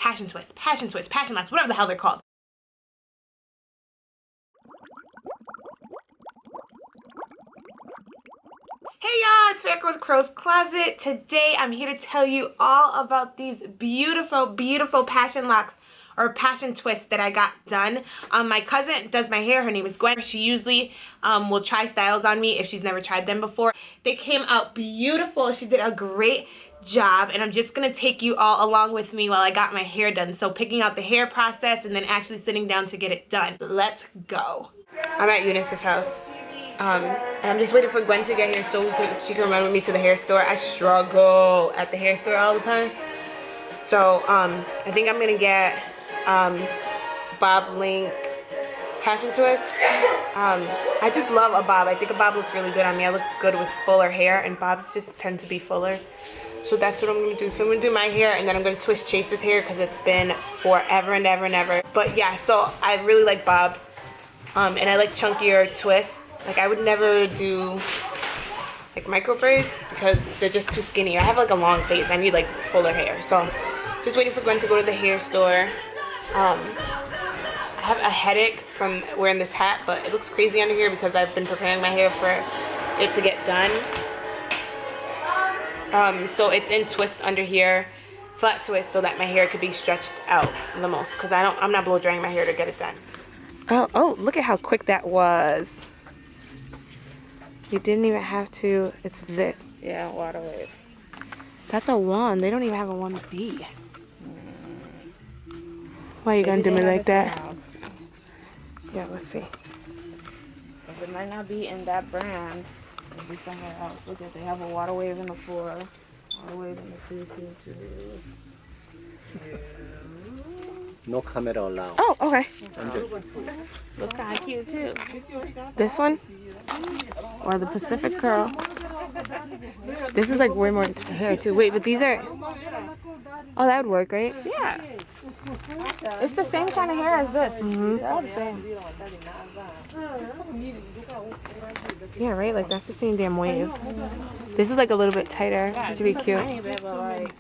passion twist, passion locks, whatever the hell they're called. Hey y'all, it's Rebecca with Crow's Closet. Today I'm here to tell you all about these beautiful passion locks or passion twists that I got done. My cousin does my hair. Her name is Gwen. She usually will try styles on me if she's never tried them before. They came out beautiful. She did a great job, and I'm just gonna take you all along with me while I got my hair done. So picking out the hair process and then actually sitting down to get it done. So let's go. I'm at Eunice's house. And I'm just waiting for Gwen to get here so she can run with me to the hair store. I struggle at the hair store all the time. So I think I'm gonna get bob link passion twist. I just love a bob. I think a bob looks really good on me. I look good with fuller hair, and bobs just tend to be fuller. So that's what I'm gonna do. So I'm gonna do my hair, and then I'm gonna twist Chase's hair because it's been forever and ever and ever. But yeah, so I really like bobs, and I like chunkier twists. Like I would never do like micro braids because they're just too skinny. I have like a long face. I need like fuller hair. So just waiting for Gwen to go to the hair store. I have a headache from wearing this hat, but it looks crazy under here because I've been preparing my hair for it to get done. So it's in twist under here, flat twist, so that my hair could be stretched out the most because I'm not blow drying my hair to get it done. Oh, look at how quick that was. You didn't even have to. It's this. Yeah, WATERWAVE. That's a 1. They don't even have a 1B. Why are you gonna do me like that? Yeah, let's see. If it might not be in that brand, it'll be somewhere else. Look at, they have a WATERWAVE in the 4, WATERWAVE in the 2. No camera allowed. Oh, okay. Look kind of cute too. This one? Or the Pacific Curl. This is like way more hair too. Wait, but these are... Oh, that would work, right? Yeah. It's the same kind of hair as this. Mm-hmm. They're all the same. Yeah, right? Like that's the same damn wave. This is like a little bit tighter. That should be cute.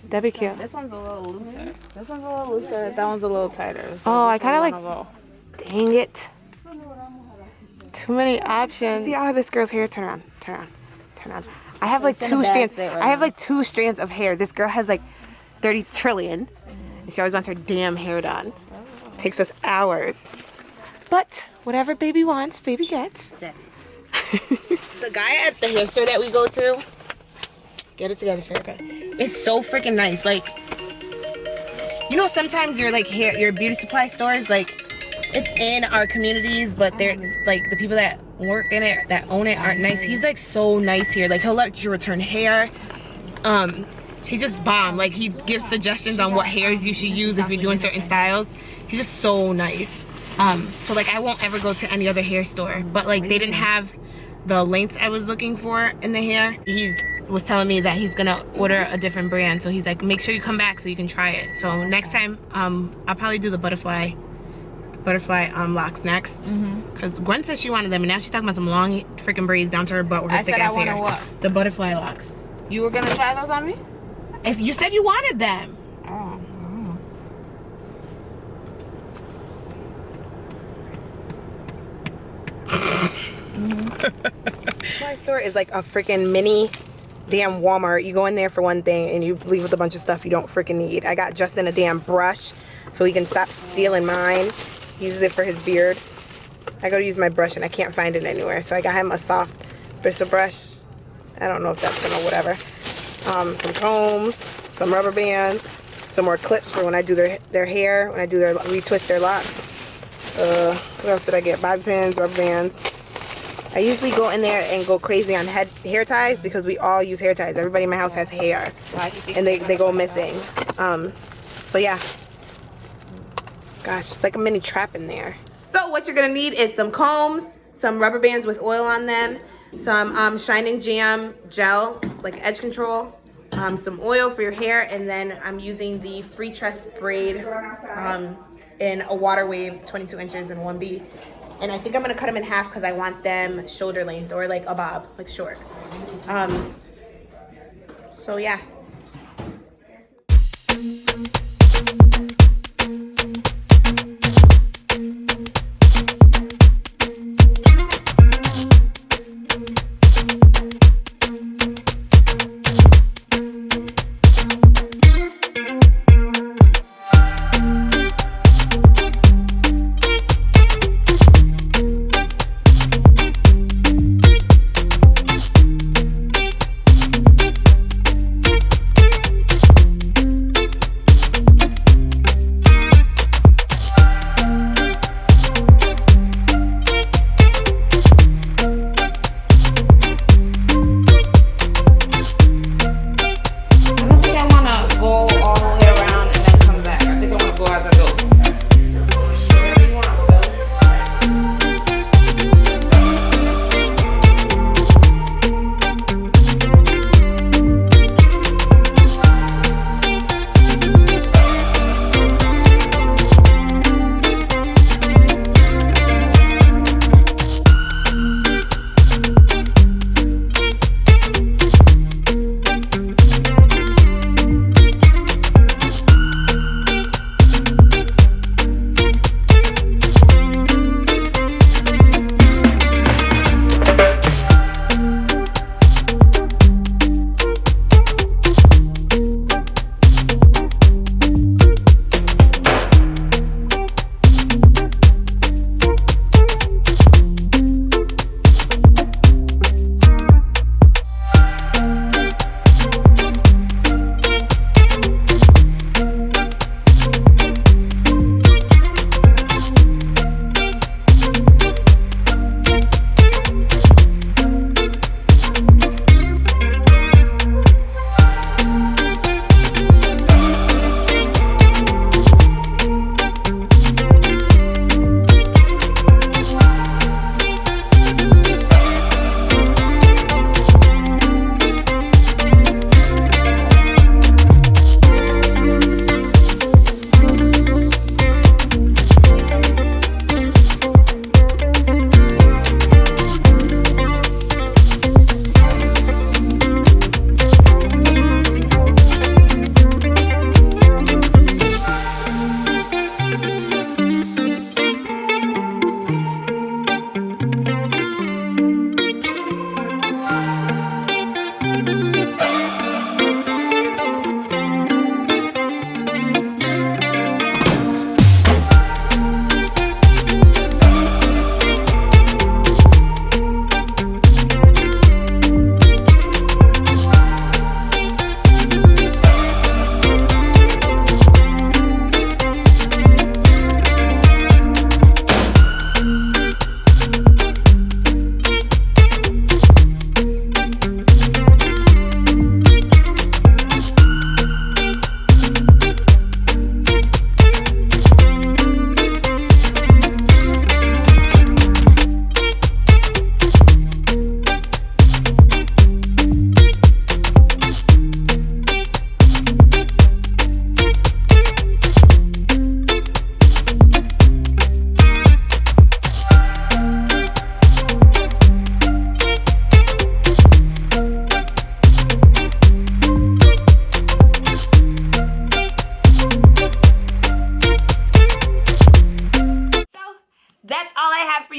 That'd be cute. This one's a little looser. This one's a little looser. That one's a little tighter. So oh, I kind of like... Dang it. Too many options. See how this girl's hair? Turn on. Turn on. Turn on. I have like 2 strands. I have like 2 strands of hair. This girl has like 30 trillion. And she always wants her damn hair done. Takes us hours. But whatever baby wants, baby gets. The guy at the hair store that we go to, get it together, Farrah, is so freaking nice. Like, you know, sometimes your like hair, your beauty supply stores, like, it's in our communities, but they're like the people that work in it, that own it, aren't nice. He's like so nice here. Like he'll let you return hair. He's just bomb. Like he gives suggestions on what hairs you should use if you're doing certain styles. He's just so nice. So like I won't ever go to any other hair store, but like they didn't have the lengths I was looking for in the hair. He was telling me that he's gonna order a different brand, so he's like, make sure you come back so you can try it. So next time, I'll probably do the butterfly locks next, because Gwen said she wanted them, and now she's talking about some long freaking braids down to her butt with her thick ass hair. What? The butterfly locks. You were gonna try those on me? If you said you wanted them. Oh. My store is like a freaking mini damn Walmart. You go in there for one thing and you leave with a bunch of stuff you don't freaking need. I got Justin a damn brush so he can stop stealing mine. He uses it for his beard. I go to use my brush and I can't find it anywhere, so I got him a soft bristle brush. I don't know if that's gonna whatever. Some combs, some rubber bands, some more clips for when I do their hair, when I do their retwist their locks. What else did I get? Bobby pins, rubber bands. I usually go in there and go crazy on hair ties because we all use hair ties. Everybody in my house has hair and they go missing. But yeah, gosh, it's like a mini trap in there. So what you're gonna need is some combs, some rubber bands with oil on them, some Shining Jam gel, like edge control, some oil for your hair, and then I'm using the FREETRESS braid in a WATERWAVE 22 inches and 1B. And I think I'm gonna cut them in half because I want them shoulder length or like a bob, like short. So yeah.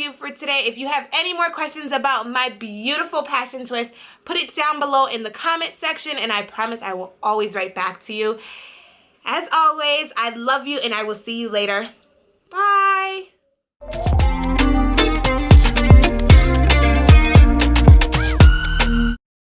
review for today. If you have any more questions about my beautiful passion twist, put it down below in the comment section, and I promise I will always write back to you. As always, I love you, and I will see you later. Bye.